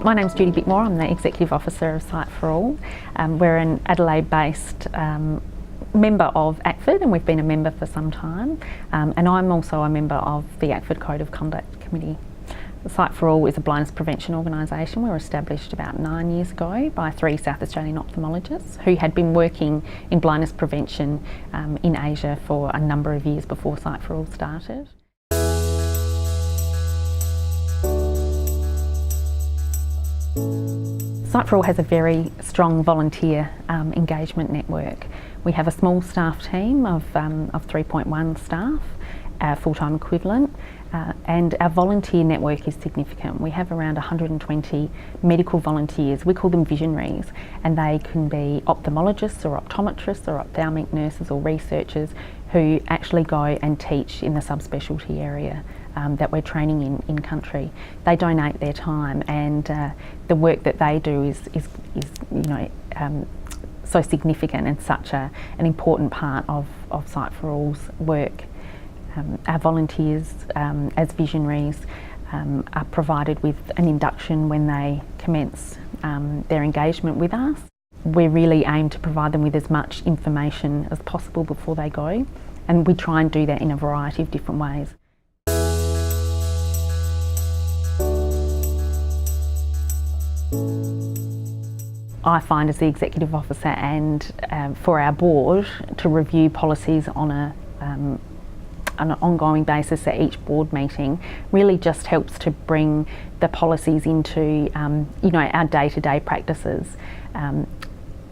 My name's Judy Bickmore. I'm the Executive Officer of Sight for All. We're an Adelaide-based member of ACFID, and we've been a member for some time. And I'm also a member of the ACFID Code of Conduct Committee. Sight for All is a blindness prevention organisation. We were established about 9 years ago by 3 South Australian ophthalmologists who had been working in blindness prevention in Asia for a number of years before Sight for All started. Sight for All has a very strong volunteer engagement network. We have a small staff team of 3.1 staff, full-time equivalent, and our volunteer network is significant. We have around 120 medical volunteers. We call them visionaries, and they can be ophthalmologists or optometrists or ophthalmic nurses or researchers who actually go and teach in the subspecialty area that we're training in country. They donate their time, and the work that they do is so significant and such an important part of Sight for All's work. Our volunteers as visionaries are provided with an induction when they commence their engagement with us. We really aim to provide them with as much information as possible before they go, and we try and do that in a variety of different ways. I find as the Executive Officer and for our board to review policies on an ongoing basis at each board meeting really just helps to bring the policies into our day-to-day practices.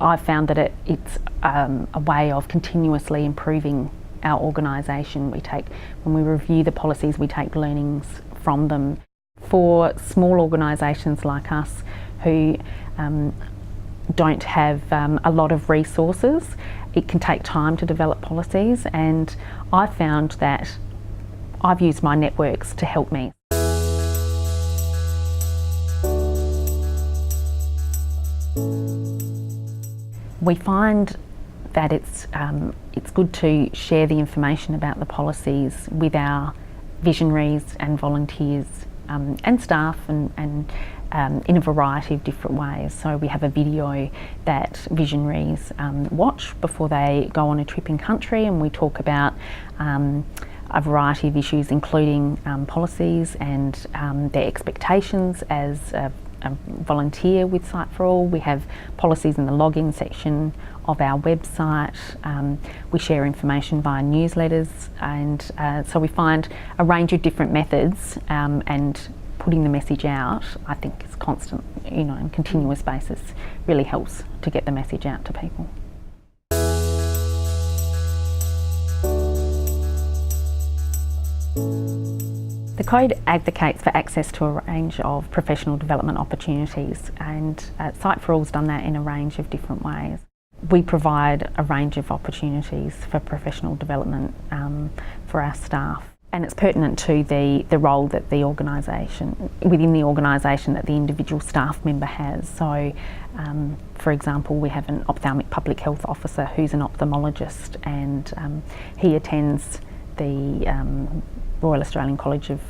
I've found that it's a way of continuously improving our organisation. When we review the policies, we take learnings from them. For small organisations like us who don't have a lot of resources, it can take time to develop policies, and I've found that I've used my networks to help me. We find that it's good to share the information about the policies with our visionaries and volunteers and staff and in a variety of different ways. So we have a video that visionaries watch before they go on a trip in country, and we talk about a variety of issues, including policies and their expectations as a volunteer with Sight for All. We have policies in the login section of our website. We share information via newsletters, and so we find a range of different methods, and putting the message out, I think, is constant, on a continuous basis, really helps to get the message out to people. The Code advocates for access to a range of professional development opportunities, and Sight for All's done that in a range of different ways. We provide a range of opportunities for professional development for our staff, and it's pertinent to the role that within the organisation that the individual staff member has. So, for example, we have an ophthalmic public health officer who's an ophthalmologist, and he attends the Royal Australian College of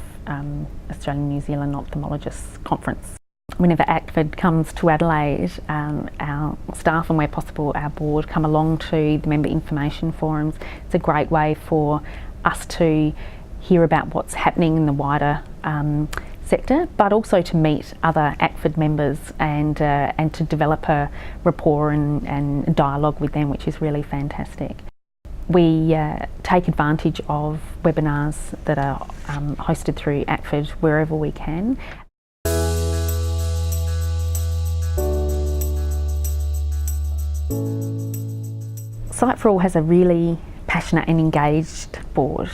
Australian New Zealand Ophthalmologists Conference. Whenever ACFID comes to Adelaide, our staff and where possible our board come along to the member information forums. It's a great way for us to hear about what's happening in the wider sector, but also to meet other ACFID members and to develop a rapport and dialogue with them, which is really fantastic. We take advantage of webinars that are hosted through ACFID wherever we can. Sight for All has a really passionate and engaged board,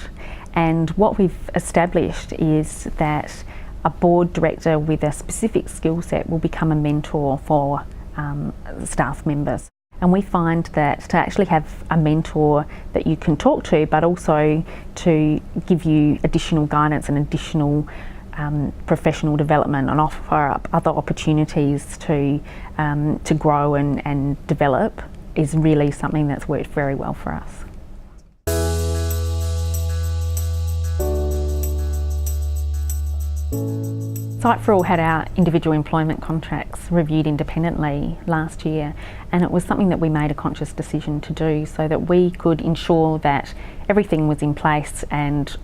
and what we've established is that a board director with a specific skill set will become a mentor for staff members. And we find that to actually have a mentor that you can talk to, but also to give you additional guidance and additional professional development and offer up other opportunities to grow and develop is really something that's worked very well for us. Site for All had our individual employment contracts reviewed independently last year, and it was something that we made a conscious decision to do so that we could ensure that everything was in place and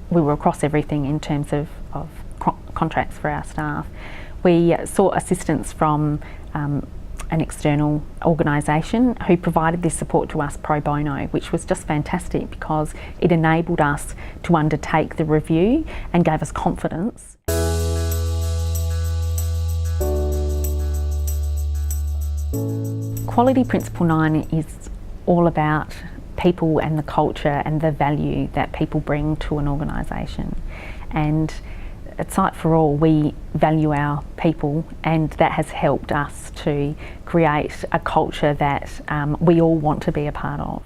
we were across everything in terms of contracts for our staff. We sought assistance from an external organisation who provided this support to us pro bono, which was just fantastic because it enabled us to undertake the review and gave us confidence. Quality Principle 9 is all about people and the culture and the value that people bring to an organisation. And at Site for All, we value our people, and that has helped us to create a culture that we all want to be a part of.